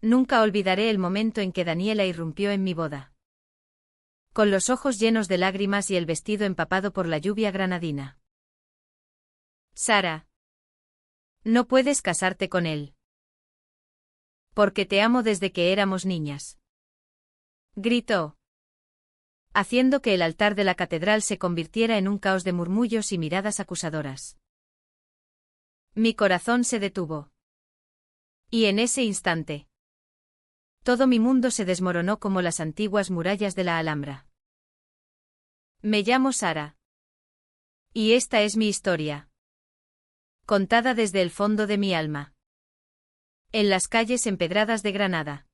Nunca olvidaré el momento en que Daniela irrumpió en mi boda. Con los ojos llenos de lágrimas y el vestido empapado por la lluvia granadina. Sara. No puedes casarte con él. Porque te amo desde que éramos niñas. Gritó. Haciendo que el altar de la catedral se convirtiera en un caos de murmullos y miradas acusadoras. Mi corazón se detuvo. Y en ese instante, todo mi mundo se desmoronó como las antiguas murallas de la Alhambra. Me llamo Sara. Y esta es mi historia. Contada desde el fondo de mi alma. En las calles empedradas de Granada.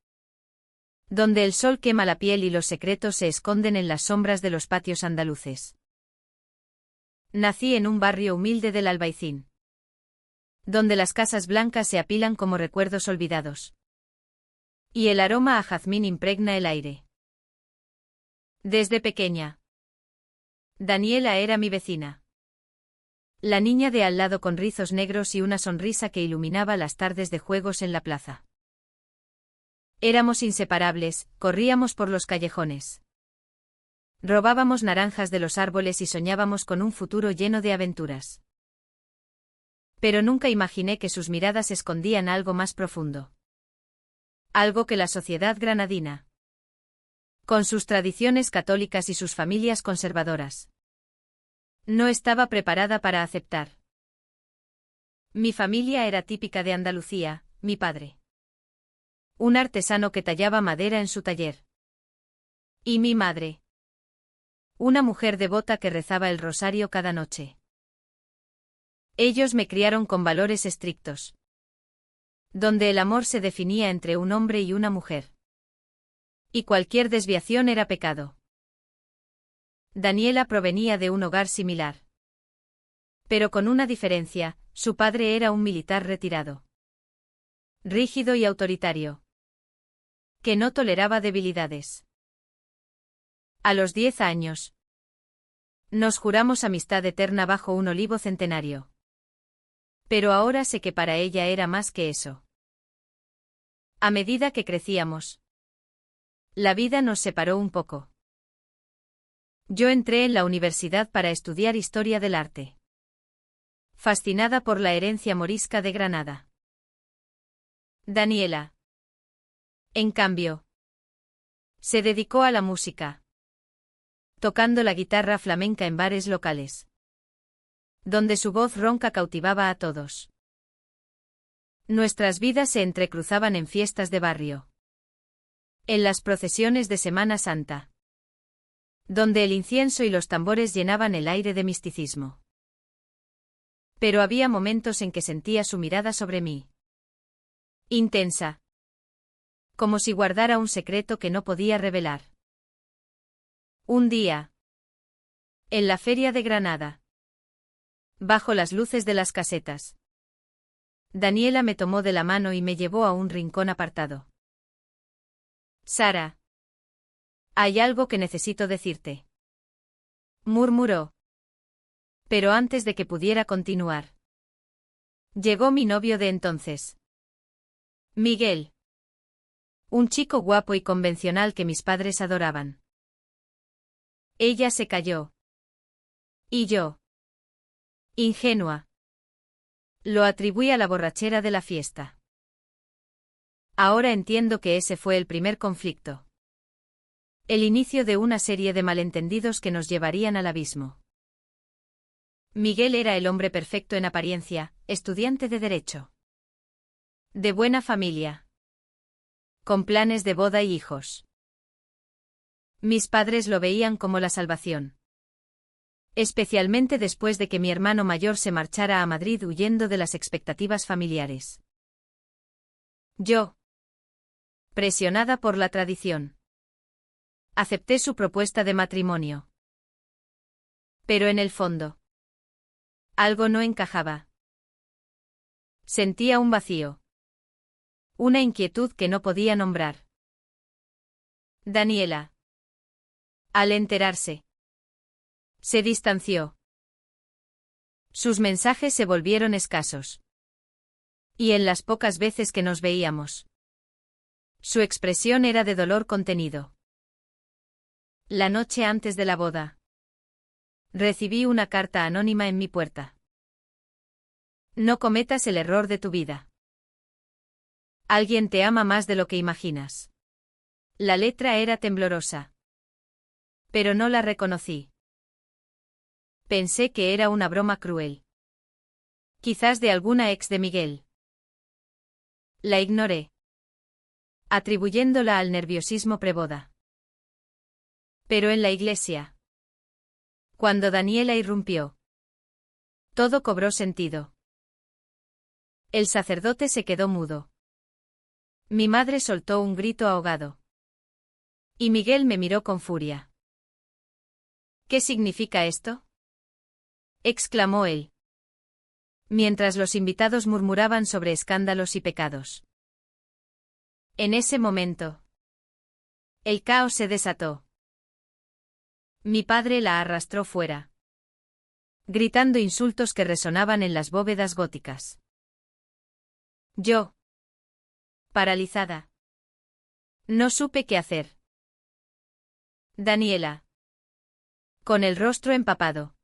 Donde el sol quema la piel y los secretos se esconden en las sombras de los patios andaluces. Nací en un barrio humilde del Albaicín. Donde las casas blancas se apilan como recuerdos olvidados. Y el aroma a jazmín impregna el aire. Desde pequeña. Daniela era mi vecina. La niña de al lado con rizos negros y una sonrisa que iluminaba las tardes de juegos en la plaza. Éramos inseparables, corríamos por los callejones. Robábamos naranjas de los árboles y soñábamos con un futuro lleno de aventuras. Pero nunca imaginé que sus miradas escondían algo más profundo. Algo que la sociedad granadina, con sus tradiciones católicas y sus familias conservadoras, no estaba preparada para aceptar. Mi familia era típica de Andalucía, mi padre. Un artesano que tallaba madera en su taller. Y mi madre. Una mujer devota que rezaba el rosario cada noche. Ellos me criaron con valores estrictos. Donde el amor se definía entre un hombre y una mujer. Y cualquier desviación era pecado. Daniela provenía de un hogar similar. Pero con una diferencia, su padre era un militar retirado. Rígido y autoritario. Que no toleraba debilidades. A los 10 años. Nos juramos amistad eterna bajo un olivo centenario. Pero ahora sé que para ella era más que eso. A medida que crecíamos, la vida nos separó un poco. Yo entré en la universidad para estudiar historia del arte. Fascinada por la herencia morisca de Granada. Daniela, en cambio, se dedicó a la música. Tocando la guitarra flamenca en bares locales. Donde su voz ronca cautivaba a todos. Nuestras vidas se entrecruzaban en fiestas de barrio. En las procesiones de Semana Santa. Donde el incienso y los tambores llenaban el aire de misticismo. Pero había momentos en que sentía su mirada sobre mí. Intensa. Como si guardara un secreto que no podía revelar. Un día. En la feria de Granada. Bajo las luces de las casetas. Daniela me tomó de la mano y me llevó a un rincón apartado. Sara. Hay algo que necesito decirte. Murmuró. Pero antes de que pudiera continuar. Llegó mi novio de entonces. Miguel. Un chico guapo y convencional que mis padres adoraban. Ella se calló. Y yo. Ingenua. Lo atribuí a la borrachera de la fiesta. Ahora entiendo que ese fue el primer conflicto. El inicio de una serie de malentendidos que nos llevarían al abismo. Miguel era el hombre perfecto en apariencia, estudiante de Derecho. De buena familia. Con planes de boda y hijos. Mis padres lo veían como la salvación. Especialmente después de que mi hermano mayor se marchara a Madrid huyendo de las expectativas familiares. Yo, presionada por la tradición, acepté su propuesta de matrimonio. Pero en el fondo, algo no encajaba. Sentía un vacío. Una inquietud que no podía nombrar. Daniela, al enterarse, se distanció. Sus mensajes se volvieron escasos. Y en las pocas veces que nos veíamos, Su expresión era de dolor contenido. La noche antes de la boda. Recibí una carta anónima en mi puerta. No cometas el error de tu vida. Alguien te ama más de lo que imaginas. La letra era temblorosa. Pero no la reconocí. Pensé que era una broma cruel. Quizás de alguna ex de Miguel. La ignoré, atribuyéndola al nerviosismo preboda. Pero en la iglesia, cuando Daniela irrumpió, todo cobró sentido. El sacerdote se quedó mudo. Mi madre soltó un grito ahogado. Y Miguel me miró con furia. ¿Qué significa esto?, exclamó él, mientras los invitados murmuraban sobre escándalos y pecados. En ese momento, el caos se desató. Mi padre la arrastró fuera, gritando insultos que resonaban en las bóvedas góticas. Yo, paralizada, no supe qué hacer. Daniela, con el rostro empapado,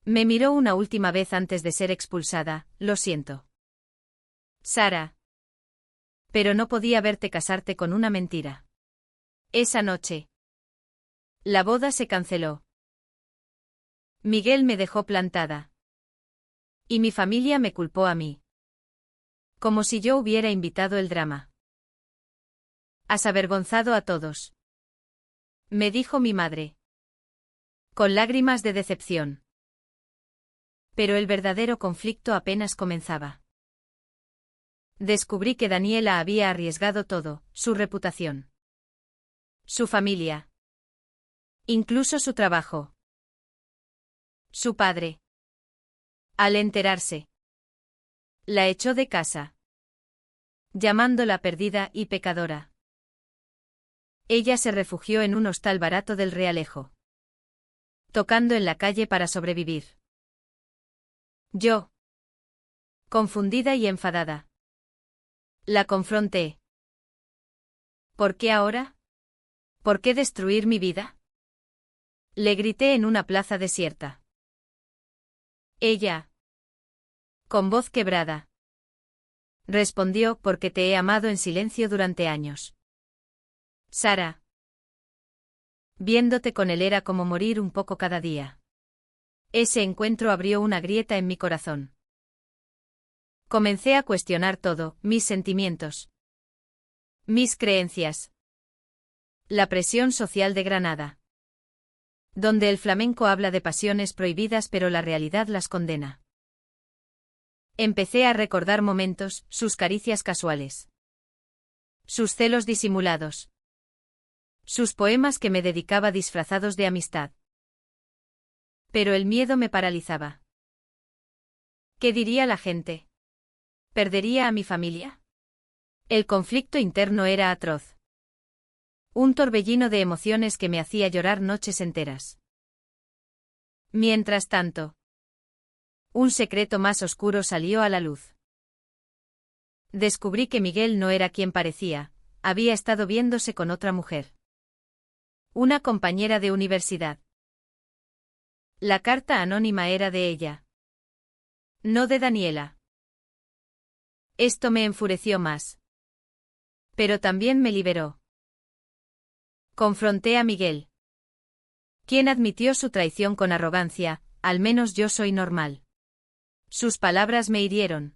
me miró una última vez antes de ser expulsada. Lo siento, Sara, pero no podía verte casarte con una mentira. Esa noche, la boda se canceló. Miguel me dejó plantada. Y mi familia me culpó a mí. Como si yo hubiera invitado el drama. Has avergonzado a todos, me dijo mi madre, con lágrimas de decepción. Pero el verdadero conflicto apenas comenzaba. Descubrí que Daniela había arriesgado todo, su reputación, su familia, incluso su trabajo. Su padre, al enterarse, la echó de casa, llamándola perdida y pecadora. Ella se refugió en un hostal barato del Realejo, tocando en la calle para sobrevivir. Yo, confundida y enfadada, la confronté. ¿Por qué ahora? ¿Por qué destruir mi vida?, le grité en una plaza desierta. Ella, con voz quebrada, respondió: porque te he amado en silencio durante años. Sara, viéndote con él era como morir un poco cada día. Ese encuentro abrió una grieta en mi corazón. Comencé a cuestionar todo, mis sentimientos, mis creencias. La presión social de Granada, donde el flamenco habla de pasiones prohibidas pero la realidad las condena. Empecé a recordar momentos, sus caricias casuales, sus celos disimulados, sus poemas que me dedicaba disfrazados de amistad. Pero el miedo me paralizaba. ¿Qué diría la gente? ¿Perdería a mi familia? El conflicto interno era atroz. Un torbellino de emociones que me hacía llorar noches enteras. Mientras tanto, un secreto más oscuro salió a la luz. Descubrí que Miguel no era quien parecía, había estado viéndose con otra mujer. Una compañera de universidad. La carta anónima era de ella, no de Daniela. Esto me enfureció más. Pero también me liberó. Confronté a Miguel, quien admitió su traición con arrogancia: al menos yo soy normal. Sus palabras me hirieron,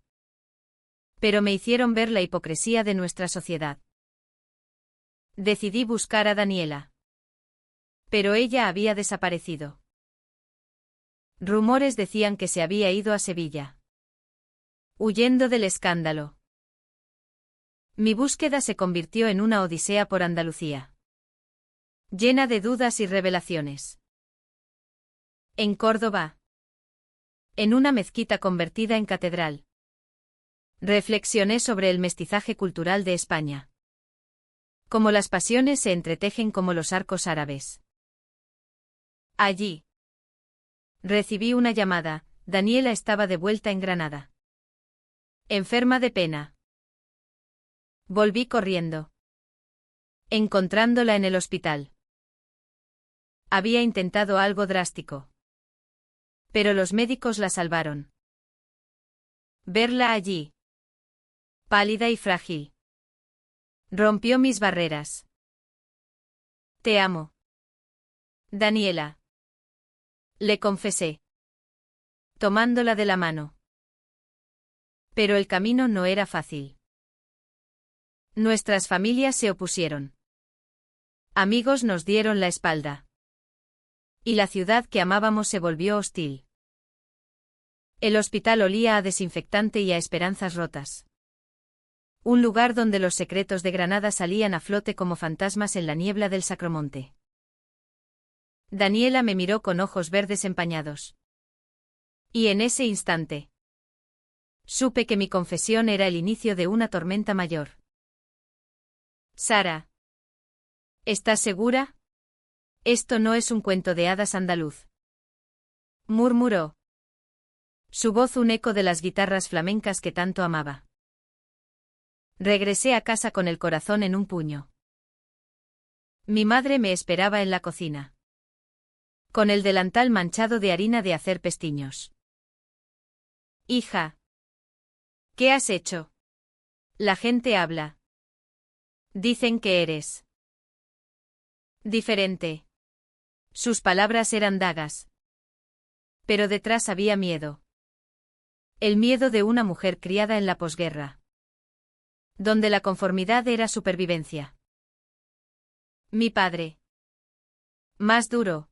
pero me hicieron ver la hipocresía de nuestra sociedad. Decidí buscar a Daniela. Pero ella había desaparecido. Rumores decían que se había ido a Sevilla, huyendo del escándalo. Mi búsqueda se convirtió en una odisea por Andalucía, llena de dudas y revelaciones. En Córdoba, en una mezquita convertida en catedral, reflexioné sobre el mestizaje cultural de España. Cómo las pasiones se entretejen como los arcos árabes. Allí recibí una llamada: Daniela estaba de vuelta en Granada, enferma de pena. Volví corriendo, encontrándola en el hospital. Había intentado algo drástico. Pero los médicos la salvaron. Verla allí, pálida y frágil, rompió mis barreras. Te amo, Daniela. Le confesé, tomándola de la mano. Pero el camino no era fácil. Nuestras familias se opusieron. Amigos nos dieron la espalda. Y la ciudad que amábamos se volvió hostil. El hospital olía a desinfectante y a esperanzas rotas. Un lugar donde los secretos de Granada salían a flote como fantasmas en la niebla del Sacromonte. Daniela me miró con ojos verdes empañados. Y en ese instante, supe que mi confesión era el inicio de una tormenta mayor. Sara, ¿estás segura? Esto no es un cuento de hadas andaluz. Murmuró. Su voz un eco de las guitarras flamencas que tanto amaba. Regresé a casa con el corazón en un puño. Mi madre me esperaba en la cocina. Con el delantal manchado de harina de hacer pestiños. Hija. ¿Qué has hecho? La gente habla. Dicen que eres diferente. Sus palabras eran dagas. Pero detrás había miedo. El miedo de una mujer criada en la posguerra. Donde la conformidad era supervivencia. Mi padre. Más duro.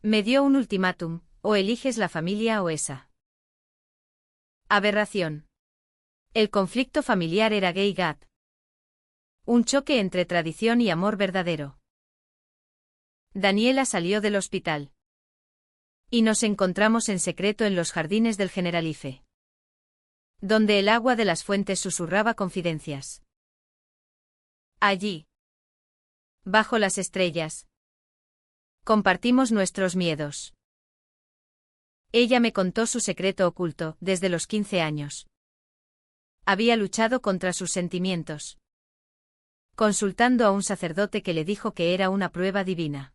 Me dio un ultimátum, o eliges la familia o esa. Aberración. El conflicto familiar era Gay Gat. Un choque entre tradición y amor verdadero. Daniela salió del hospital. Y nos encontramos en secreto en los jardines del Generalife. Donde el agua de las fuentes susurraba confidencias. Allí, bajo las estrellas, compartimos nuestros miedos. Ella me contó su secreto oculto, desde los 15 años. Había luchado contra sus sentimientos. Consultando a un sacerdote que le dijo que era una prueba divina.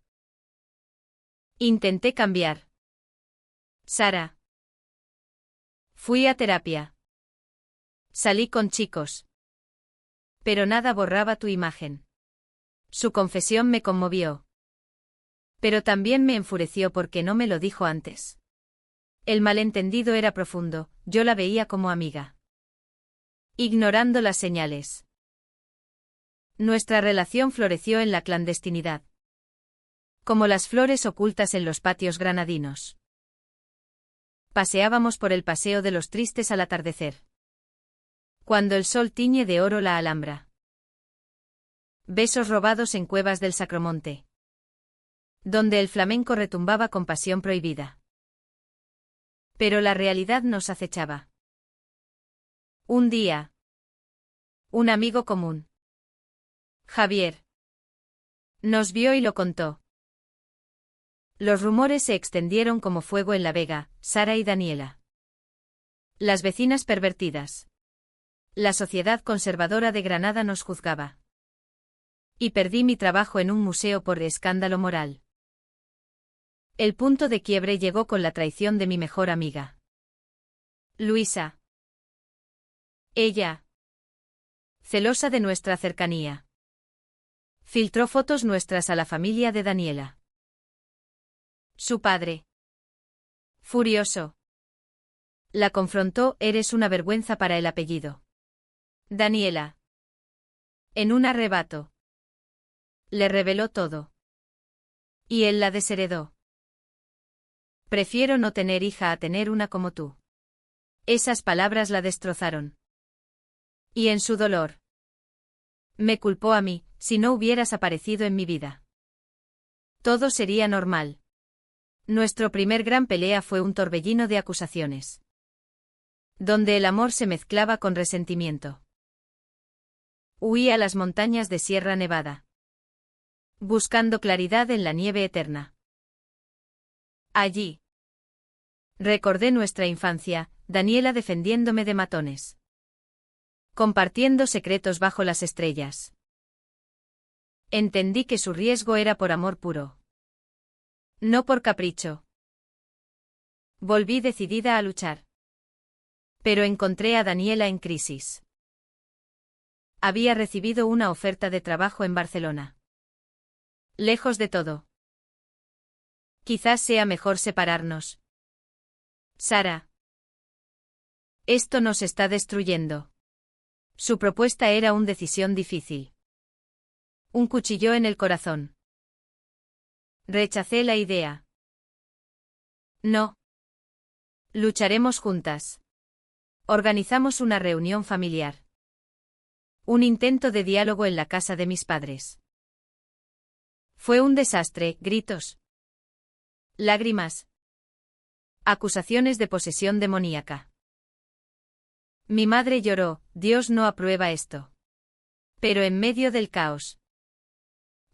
Intenté cambiar. Sara. Fui a terapia. Salí con chicos. Pero nada borraba tu imagen. Su confesión me conmovió. Pero también me enfureció porque no me lo dijo antes. El malentendido era profundo, yo la veía como amiga. Ignorando las señales. Nuestra relación floreció en la clandestinidad. Como las flores ocultas en los patios granadinos. Paseábamos por el paseo de los tristes al atardecer. Cuando el sol tiñe de oro la Alhambra. Besos robados en cuevas del Sacromonte. Donde el flamenco retumbaba con pasión prohibida. Pero la realidad nos acechaba. Un día. Un amigo común. Javier. Nos vio y lo contó. Los rumores se extendieron como fuego en La Vega, Sara y Daniela. Las vecinas pervertidas. La sociedad conservadora de Granada nos juzgaba. Y perdí mi trabajo en un museo por escándalo moral. El punto de quiebre llegó con la traición de mi mejor amiga. Luisa. Ella. Celosa de nuestra cercanía. Filtró fotos nuestras a la familia de Daniela. Su padre. Furioso. La confrontó, eres una vergüenza para el apellido. Daniela. En un arrebato. Le reveló todo. Y él la desheredó. Prefiero no tener hija a tener una como tú. Esas palabras la destrozaron. Y en su dolor. Me culpó a mí, si no hubieras aparecido en mi vida. Todo sería normal. Nuestro primer gran pelea fue un torbellino de acusaciones. Donde el amor se mezclaba con resentimiento. Huí a las montañas de Sierra Nevada. Buscando claridad en la nieve eterna. Allí. Recordé nuestra infancia, Daniela defendiéndome de matones. Compartiendo secretos bajo las estrellas. Entendí que su riesgo era por amor puro. No por capricho. Volví decidida a luchar. Pero encontré a Daniela en crisis. Había recibido una oferta de trabajo en Barcelona. Lejos de todo. Quizás sea mejor separarnos. Sara. Esto nos está destruyendo. Su propuesta era una decisión difícil. Un cuchillo en el corazón. Rechacé la idea. No. Lucharemos juntas. Organizamos una reunión familiar. Un intento de diálogo en la casa de mis padres. Fue un desastre, gritos. Lágrimas. Acusaciones de posesión demoníaca. Mi madre lloró, Dios no aprueba esto. Pero en medio del caos.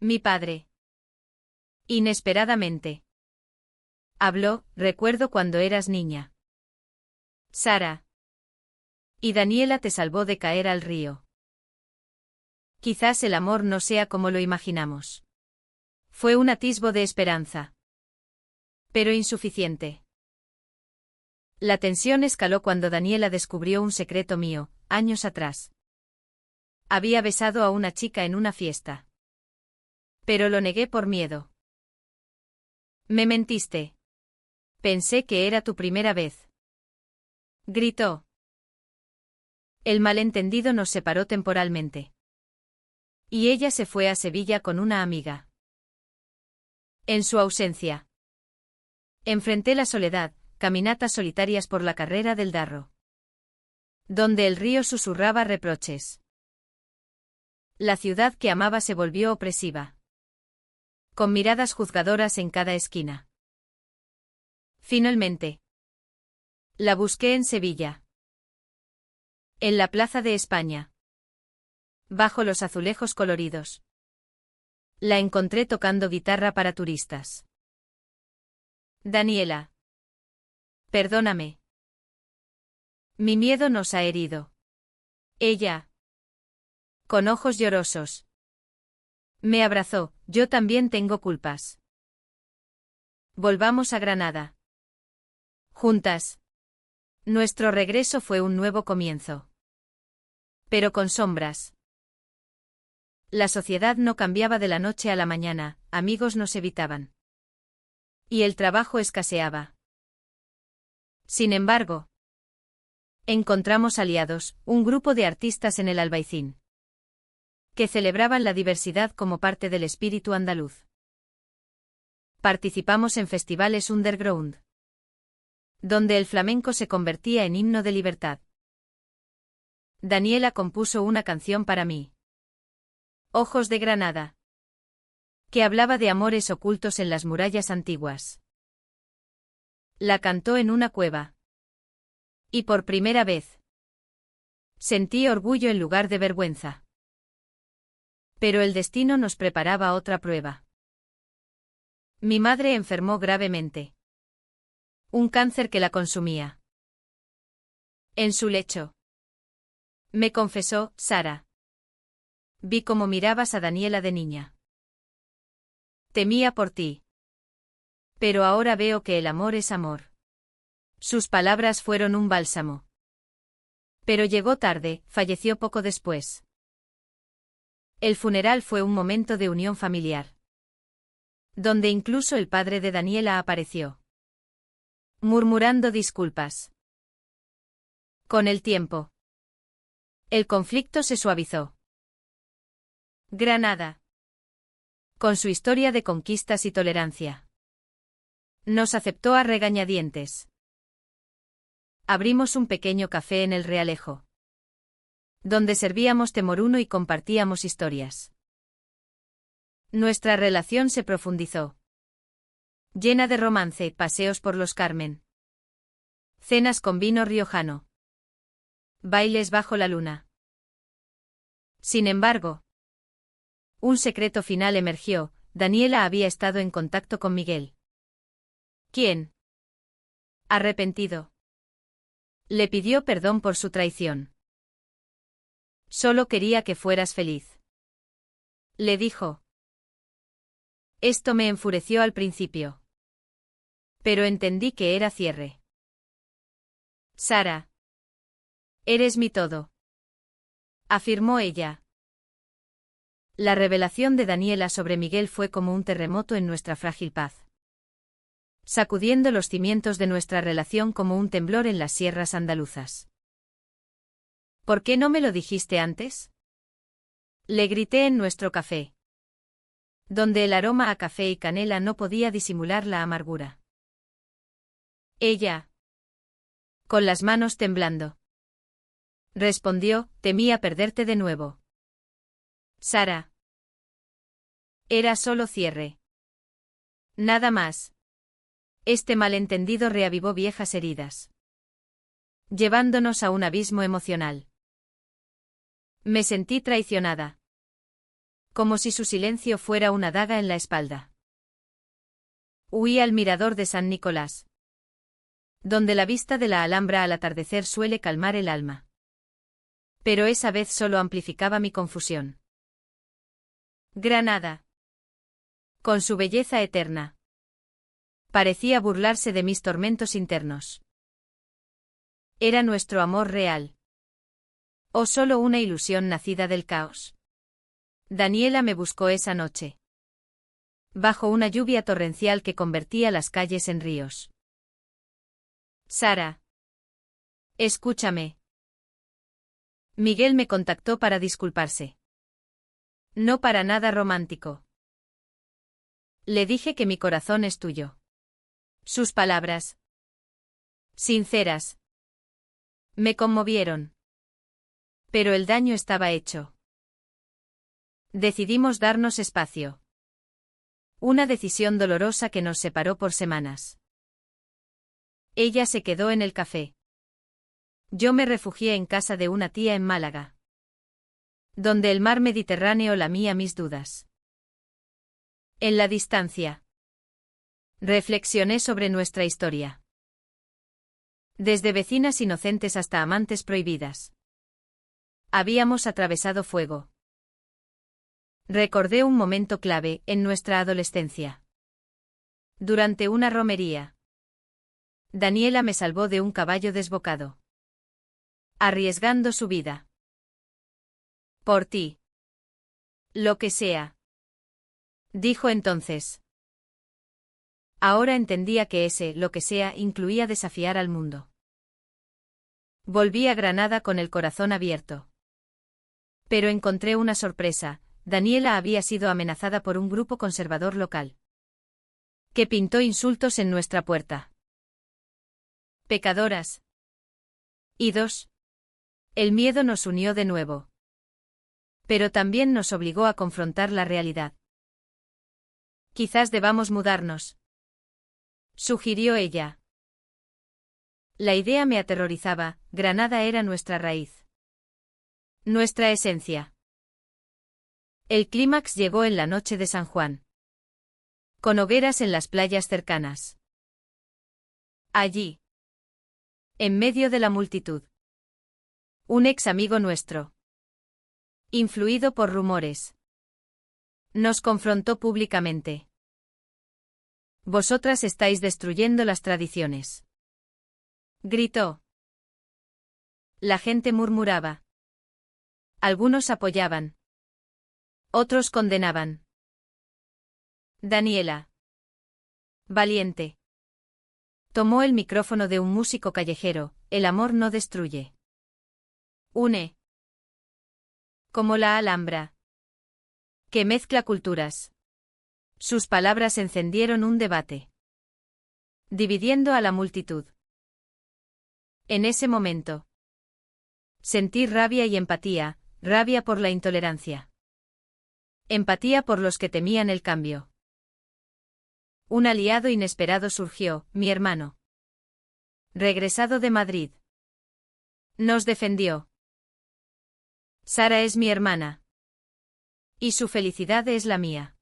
Mi padre. Inesperadamente. Habló, recuerdo cuando eras niña. Sara. Y Daniela te salvó de caer al río. Quizás el amor no sea como lo imaginamos. Fue un atisbo de esperanza. Pero insuficiente. La tensión escaló cuando Daniela descubrió un secreto mío, años atrás. Había besado a una chica en una fiesta. Pero lo negué por miedo. Me mentiste. Pensé que era tu primera vez. Gritó. El malentendido nos separó temporalmente. Y ella se fue a Sevilla con una amiga. En su ausencia. Enfrenté la soledad, caminatas solitarias por la carrera del Darro. Donde el río susurraba reproches. La ciudad que amaba se volvió opresiva. Con miradas juzgadoras en cada esquina. Finalmente. La busqué en Sevilla. En la Plaza de España. Bajo los azulejos coloridos. La encontré tocando guitarra para turistas. Daniela. Perdóname. Mi miedo nos ha herido. Ella. Con ojos llorosos. Me abrazó, yo también tengo culpas. Volvamos a Granada. Juntas. Nuestro regreso fue un nuevo comienzo. Pero con sombras. La sociedad no cambiaba de la noche a la mañana, amigos nos evitaban. Y el trabajo escaseaba. Sin embargo, encontramos aliados, un grupo de artistas en el Albaicín, que celebraban la diversidad como parte del espíritu andaluz. Participamos en festivales underground, donde el flamenco se convertía en himno de libertad. Daniela compuso una canción para mí. Ojos de Granada. Que hablaba de amores ocultos en las murallas antiguas. La cantó en una cueva. Y por primera vez. Sentí orgullo en lugar de vergüenza. Pero el destino nos preparaba otra prueba. Mi madre enfermó gravemente. Un cáncer que la consumía. En su lecho. Me confesó, Sara. Vi cómo mirabas a Daniela de niña. Temía por ti. Pero ahora veo que el amor es amor. Sus palabras fueron un bálsamo. Pero llegó tarde, falleció poco después. El funeral fue un momento de unión familiar. Donde incluso el padre de Daniela apareció. Murmurando disculpas. Con el tiempo. El conflicto se suavizó. Granada. Con su historia de conquistas y tolerancia. Nos aceptó a regañadientes. Abrimos un pequeño café en el Realejo. Donde servíamos té moruno y compartíamos historias. Nuestra relación se profundizó. Llena de romance, paseos por los Carmen. Cenas con vino riojano. Bailes bajo la luna. Sin embargo, un secreto final emergió, Daniela había estado en contacto con Miguel. ¿Quién? Arrepentido. Le pidió perdón por su traición. Solo quería que fueras feliz. Le dijo. Esto me enfureció al principio. Pero entendí que era cierre. Sara. Eres mi todo. Afirmó ella. La revelación de Daniela sobre Miguel fue como un terremoto en nuestra frágil paz, sacudiendo los cimientos de nuestra relación como un temblor en las sierras andaluzas. ¿Por qué no me lo dijiste antes? Le grité en nuestro café, donde el aroma a café y canela no podía disimular la amargura. Ella, con las manos temblando, respondió: temía perderte de nuevo. Sara. Era solo cierre. Nada más. Este malentendido reavivó viejas heridas, llevándonos a un abismo emocional. Me sentí traicionada, como si su silencio fuera una daga en la espalda. Huí al mirador de San Nicolás, donde la vista de la Alhambra al atardecer suele calmar el alma. Pero esa vez solo amplificaba mi confusión. Granada, con su belleza eterna, parecía burlarse de mis tormentos internos. ¿Era nuestro amor real? ¿O solo una ilusión nacida del caos? Daniela me buscó esa noche, bajo una lluvia torrencial que convertía las calles en ríos. Sara. Escúchame. Miguel me contactó para disculparse. No para nada romántico. Le dije que mi corazón es tuyo. Sus palabras, sinceras, me conmovieron. Pero el daño estaba hecho. Decidimos darnos espacio. Una decisión dolorosa que nos separó por semanas. Ella se quedó en el café. Yo me refugié en casa de una tía en Málaga, donde el mar Mediterráneo lamía mis dudas. En la distancia, reflexioné sobre nuestra historia. Desde vecinas inocentes hasta amantes prohibidas. Habíamos atravesado fuego. Recordé un momento clave en nuestra adolescencia. Durante una romería, Daniela me salvó de un caballo desbocado, arriesgando su vida. Por ti. Lo que sea. Dijo entonces. Ahora entendía que ese lo que sea incluía desafiar al mundo. Volví a Granada con el corazón abierto. Pero encontré una sorpresa: Daniela había sido amenazada por un grupo conservador local, que pintó insultos en nuestra puerta. Pecadoras. Y dos. El miedo nos unió de nuevo. Pero también nos obligó a confrontar la realidad. Quizás debamos mudarnos, sugirió ella. La idea me aterrorizaba. Granada era nuestra raíz, nuestra esencia. El clímax llegó en la noche de San Juan, con hogueras en las playas cercanas. Allí, en medio de la multitud, un ex amigo nuestro, influido por rumores, nos confrontó públicamente. Vosotras estáis destruyendo las tradiciones, gritó. La gente murmuraba. Algunos apoyaban. Otros condenaban. Daniela, valiente, tomó el micrófono de un músico callejero: el amor no destruye. Une. Como la Alhambra, que mezcla culturas. Sus palabras encendieron un debate, dividiendo a la multitud. En ese momento, sentí rabia y empatía: rabia por la intolerancia, empatía por los que temían el cambio. Un aliado inesperado surgió: mi hermano, regresado de Madrid. Nos defendió. Sara es mi hermana, y su felicidad es la mía.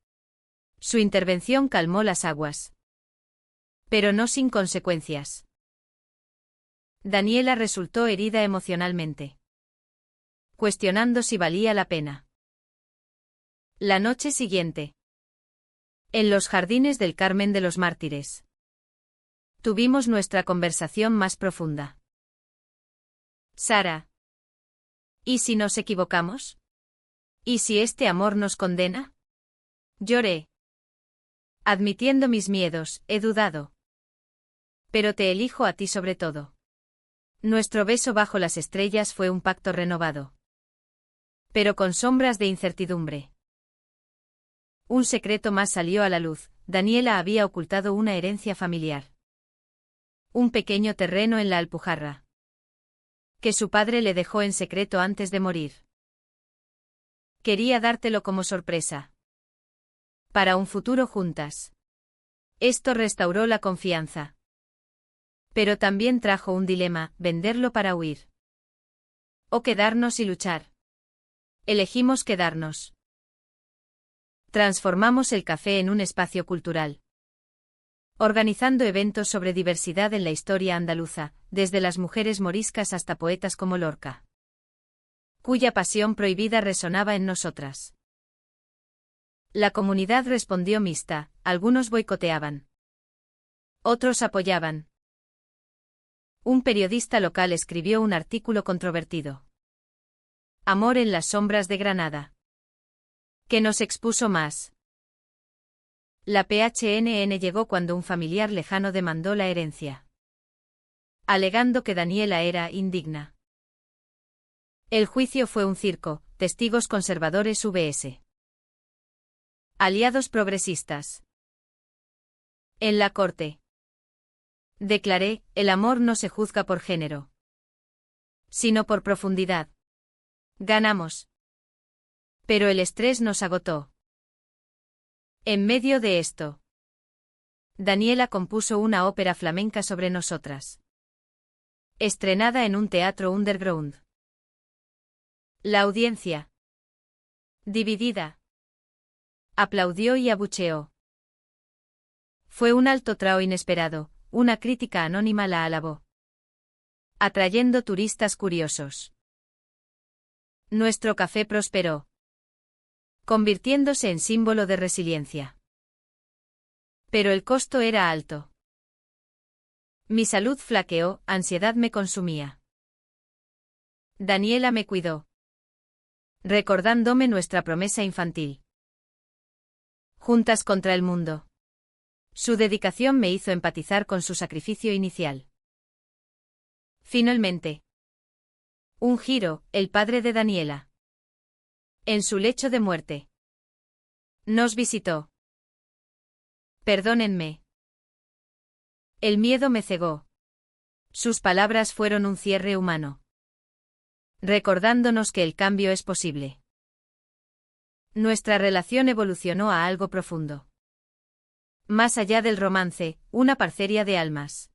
Su intervención calmó las aguas, pero no sin consecuencias. Daniela resultó herida emocionalmente, cuestionando si valía la pena. La noche siguiente, En los jardines del Carmen de los Mártires. Tuvimos nuestra conversación más profunda. Sara. ¿Y si nos equivocamos? ¿Y si este amor nos condena? Lloré. Admitiendo mis miedos, he dudado. Pero te elijo a ti sobre todo. Nuestro beso bajo las estrellas fue un pacto renovado. Pero con sombras de incertidumbre. Un secreto más salió a la luz: Daniela había ocultado una herencia familiar. Un pequeño terreno en la Alpujarra. Que su padre le dejó en secreto antes de morir. Quería dártelo como sorpresa. Para un futuro juntas. Esto restauró la confianza. Pero también trajo un dilema: venderlo para huir. O quedarnos y luchar. Elegimos quedarnos. Transformamos el café en un espacio cultural. Organizando eventos sobre diversidad en la historia andaluza, desde las mujeres moriscas hasta poetas como Lorca. Cuya pasión prohibida resonaba en nosotras. La comunidad respondió mixta: algunos boicoteaban. Otros apoyaban. Un periodista local escribió un artículo controvertido. Amor en las sombras de Granada. Que nos expuso más. La PHNN llegó cuando un familiar lejano demandó la herencia. Alegando que Daniela era indigna. El juicio fue un circo: testigos conservadores vs. aliados progresistas. En la corte. Declaré: el amor no se juzga por género, sino por profundidad. Ganamos. Pero el estrés nos agotó. En medio de esto, Daniela compuso una ópera flamenca sobre nosotras. Estrenada en un teatro underground. La audiencia, dividida, aplaudió y abucheó. Fue un alto trao inesperado: una crítica anónima la alabó, atrayendo turistas curiosos. Nuestro café prosperó, convirtiéndose en símbolo de resiliencia. Pero el costo era alto. Mi salud flaqueó, ansiedad me consumía. Daniela me cuidó, recordándome nuestra promesa infantil. Juntas contra el mundo. Su dedicación me hizo empatizar con su sacrificio inicial. Finalmente. Un giro: el padre de Daniela. En su lecho de muerte. Nos visitó. Perdónenme. El miedo me cegó. Sus palabras fueron un cierre humano. Recordándonos que el cambio es posible. Nuestra relación evolucionó a algo profundo. Más allá del romance, una parceria de almas.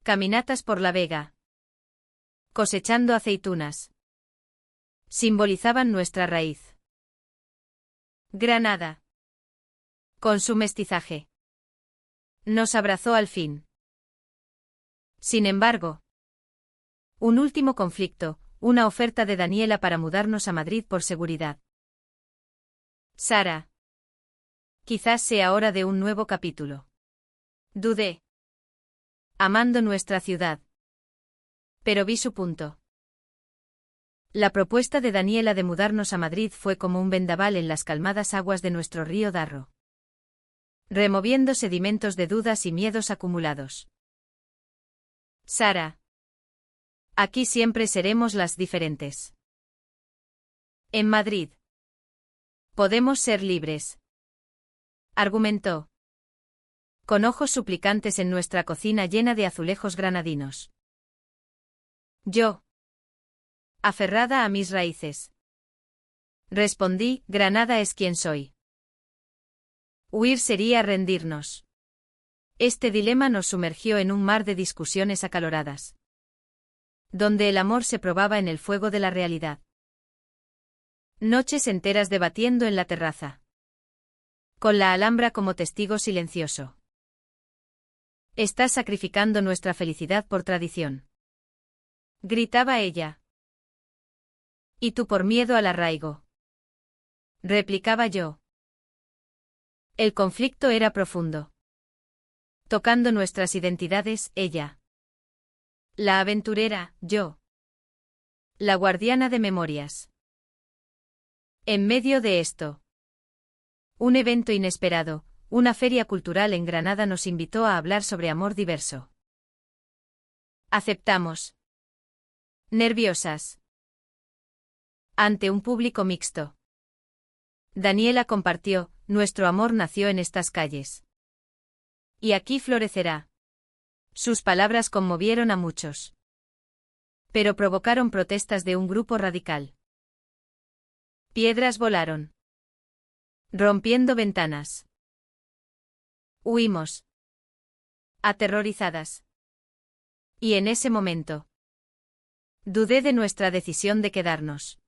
Caminatas por la vega. Cosechando aceitunas. Simbolizaban nuestra raíz. Granada. Con su mestizaje. Nos abrazó al fin. Sin embargo, un último conflicto: una oferta de Daniela para mudarnos a Madrid por seguridad. Sara. Quizás sea hora de un nuevo capítulo. Dudé. Amando nuestra ciudad. Pero vi su punto. La propuesta de Daniela de mudarnos a Madrid fue como un vendaval en las calmadas aguas de nuestro río Darro. Removiendo sedimentos de dudas y miedos acumulados. Sara. Aquí siempre seremos las diferentes. En Madrid. Podemos ser libres. Argumentó. Con ojos suplicantes en nuestra cocina llena de azulejos granadinos. Yo. Aferrada a mis raíces. Respondí: Granada es quien soy. Huir sería rendirnos. Este dilema nos sumergió en un mar de discusiones acaloradas. Donde el amor se probaba en el fuego de la realidad. Noches enteras debatiendo en la terraza. Con la Alhambra como testigo silencioso. Estás sacrificando nuestra felicidad por tradición. Gritaba ella. Y tú por miedo al arraigo. Replicaba yo. El conflicto era profundo. Tocando nuestras identidades, ella. La aventurera, yo. La guardiana de memorias. En medio de esto, un evento inesperado, una feria cultural en Granada nos invitó a hablar sobre amor diverso. Aceptamos. Nerviosas. Ante un público mixto. Daniela compartió, nuestro amor nació en estas calles. Y aquí florecerá. Sus palabras conmovieron a muchos. Pero provocaron protestas de un grupo radical. Piedras volaron. Rompiendo ventanas. Huimos. Aterrorizadas. Y en ese momento. Dudé de nuestra decisión de quedarnos.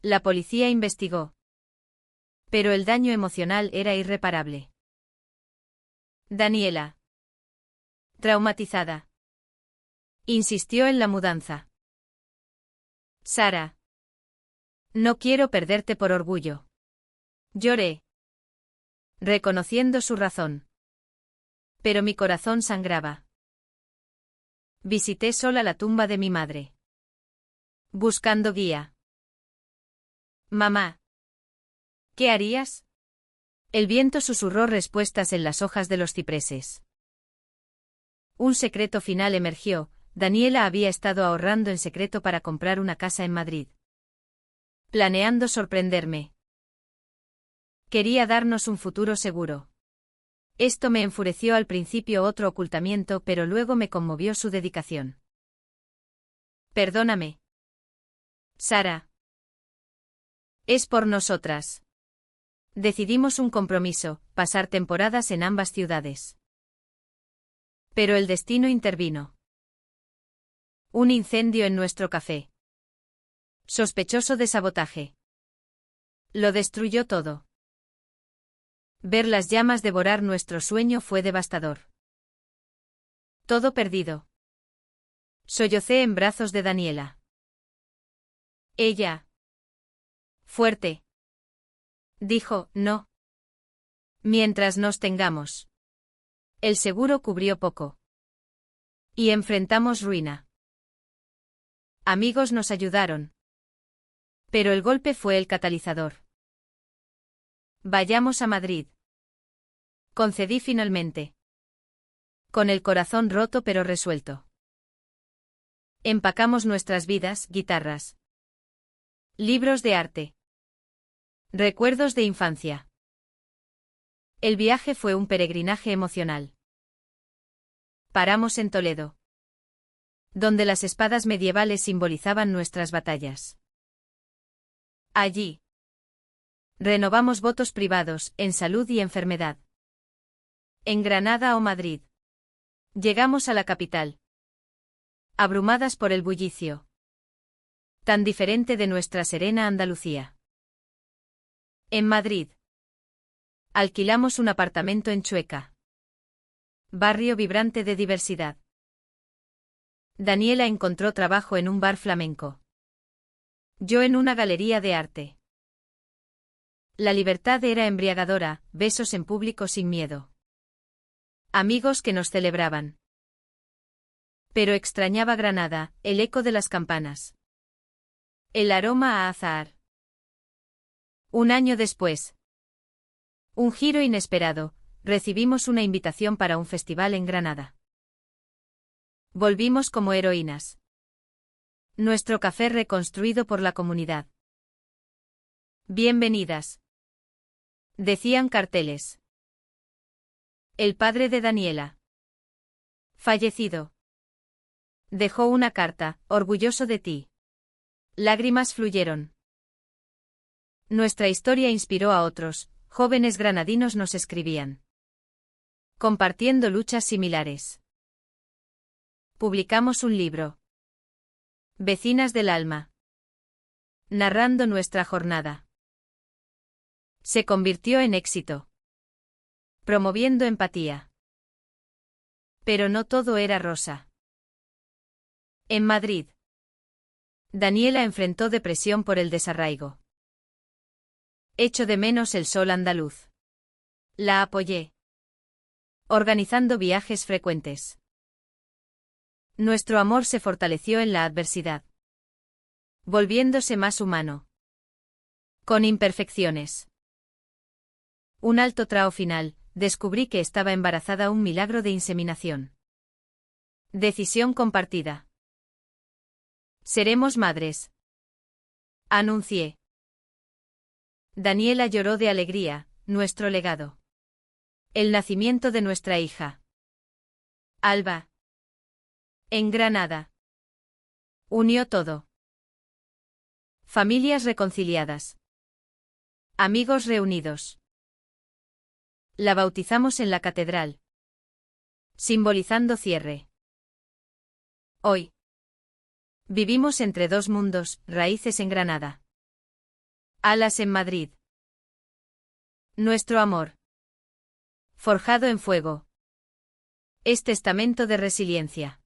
La policía investigó. Pero el daño emocional era irreparable. Daniela. Traumatizada. Insistió en la mudanza. Sara. No quiero perderte por orgullo. Lloré. Reconociendo su razón. Pero mi corazón sangraba. Visité sola la tumba de mi madre. Buscando guía. Mamá. ¿Qué harías? El viento susurró respuestas en las hojas de los cipreses. Un secreto final emergió. Daniela había estado ahorrando en secreto para comprar una casa en Madrid. Planeando sorprenderme. Quería darnos un futuro seguro. Esto me enfureció al principio otro ocultamiento, pero luego me conmovió su dedicación. Perdóname. Sara. Es por nosotras. Decidimos un compromiso, pasar temporadas en ambas ciudades. Pero el destino intervino. Un incendio en nuestro café. Sospechoso de sabotaje. Lo destruyó todo. Ver las llamas devorar nuestro sueño fue devastador. Todo perdido. Sollocé en brazos de Daniela. Ella. Fuerte. Dijo, no. Mientras nos tengamos. El seguro cubrió poco. Y enfrentamos ruina. Amigos nos ayudaron. Pero el golpe fue el catalizador. Vayamos a Madrid. Concedí finalmente. Con el corazón roto pero resuelto. Empacamos nuestras vidas, guitarras. Libros de arte. Recuerdos de infancia. El viaje fue un peregrinaje emocional. Paramos en Toledo. Donde las espadas medievales simbolizaban nuestras batallas. Allí. Renovamos votos privados, en salud y enfermedad. En Granada o Madrid. Llegamos a la capital. Abrumadas por el bullicio. Tan diferente de nuestra serena Andalucía. En Madrid. Alquilamos un apartamento en Chueca. Barrio vibrante de diversidad. Daniela encontró trabajo en un bar flamenco. Yo en una galería de arte. La libertad era embriagadora, besos en público sin miedo. Amigos que nos celebraban. Pero extrañaba Granada, el eco de las campanas. El aroma a azahar. Un año después. Un giro inesperado, recibimos una invitación para un festival en Granada. Volvimos como heroínas. Nuestro café reconstruido por la comunidad. Bienvenidas. Decían carteles. El padre de Daniela. Fallecido. Dejó una carta, orgulloso de ti. Lágrimas fluyeron. Nuestra historia inspiró a otros, jóvenes granadinos nos escribían. Compartiendo luchas similares. Publicamos un libro. Vecinas del alma. Narrando nuestra jornada. Se convirtió en éxito. Promoviendo empatía. Pero no todo era rosa. En Madrid. Daniela enfrentó depresión por el desarraigo. Echo de menos el sol andaluz. La apoyé, organizando viajes frecuentes. Nuestro amor se fortaleció en la adversidad, volviéndose más humano. Con imperfecciones. Un alto trao final, descubrí que estaba embarazada, un milagro de inseminación. Decisión compartida. Seremos madres. Anuncié. Daniela lloró de alegría, nuestro legado. El nacimiento de nuestra hija. Alba. En Granada. Unió todo. Familias reconciliadas. Amigos reunidos. La bautizamos en la catedral, simbolizando cierre. Hoy. Vivimos entre dos mundos, raíces en Granada. Alas en Madrid. Nuestro amor. Forjado en fuego. Es testamento de resiliencia.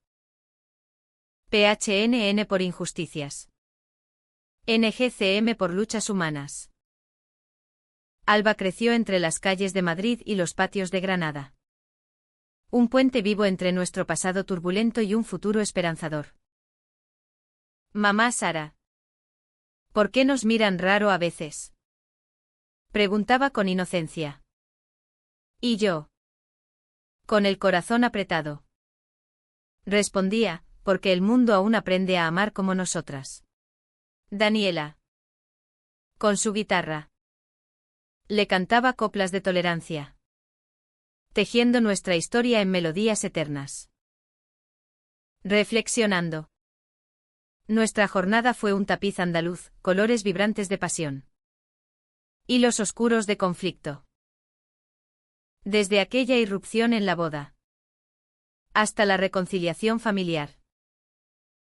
PHNN por injusticias. NGCM por luchas humanas. Alba creció entre las calles de Madrid y los patios de Granada. Un puente vivo entre nuestro pasado turbulento y un futuro esperanzador. Mamá Sara. ¿Por qué nos miran raro a veces? Preguntaba con inocencia. ¿Y yo? Con el corazón apretado. Respondía, porque el mundo aún aprende a amar como nosotras. Daniela. Con su guitarra. Le cantaba coplas de tolerancia. Tejiendo nuestra historia en melodías eternas. Reflexionando. Nuestra jornada fue un tapiz andaluz, colores vibrantes de pasión. Hilos oscuros de conflicto. Desde aquella irrupción en la boda. Hasta la reconciliación familiar.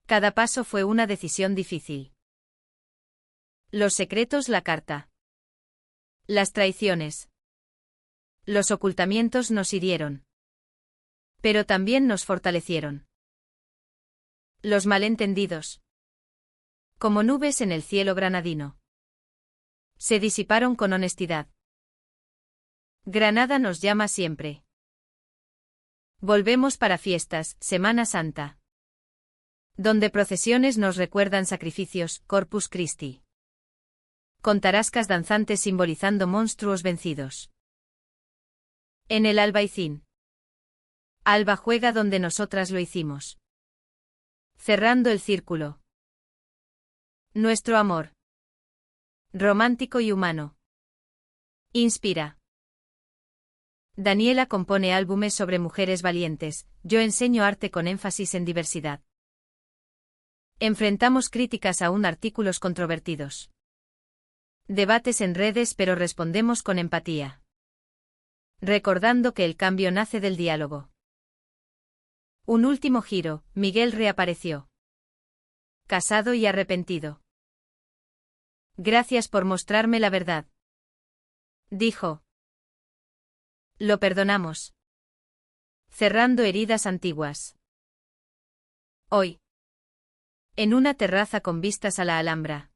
Cada paso fue una decisión difícil. Los secretos, la carta. Las traiciones. Los ocultamientos nos hirieron. Pero también nos fortalecieron. Los malentendidos. Como nubes en el cielo granadino. Se disiparon con honestidad. Granada nos llama siempre. Volvemos para fiestas, Semana Santa. Donde procesiones nos recuerdan sacrificios, Corpus Christi. Con tarascas danzantes simbolizando monstruos vencidos. En el Albaicín. Alba juega donde nosotras lo hicimos. Cerrando el círculo. Nuestro amor. Romántico y humano. Inspira. Daniela compone álbumes sobre mujeres valientes, yo enseño arte con énfasis en diversidad. Enfrentamos críticas aún, artículos controvertidos. Debates en redes, pero respondemos con empatía. Recordando que el cambio nace del diálogo. Un último giro, Miguel reapareció. Casado y arrepentido. Gracias por mostrarme la verdad. Dijo. Lo perdonamos. Cerrando heridas antiguas. Hoy. En una terraza con vistas a la Alhambra.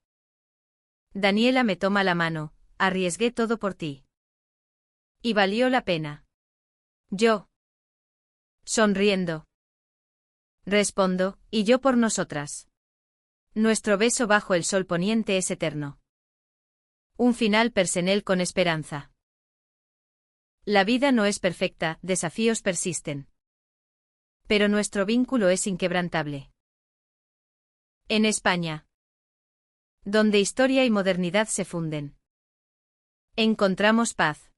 Daniela me toma la mano, arriesgué todo por ti. Y valió la pena. Yo. Sonriendo. Respondo, y yo por nosotras. Nuestro beso bajo el sol poniente es eterno. Un final personal con esperanza. La vida no es perfecta, desafíos persisten. Pero nuestro vínculo es inquebrantable. En España. Donde historia y modernidad se funden. Encontramos paz.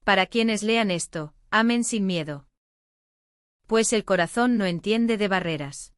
Para quienes lean esto, amen sin miedo. Pues el corazón no entiende de barreras.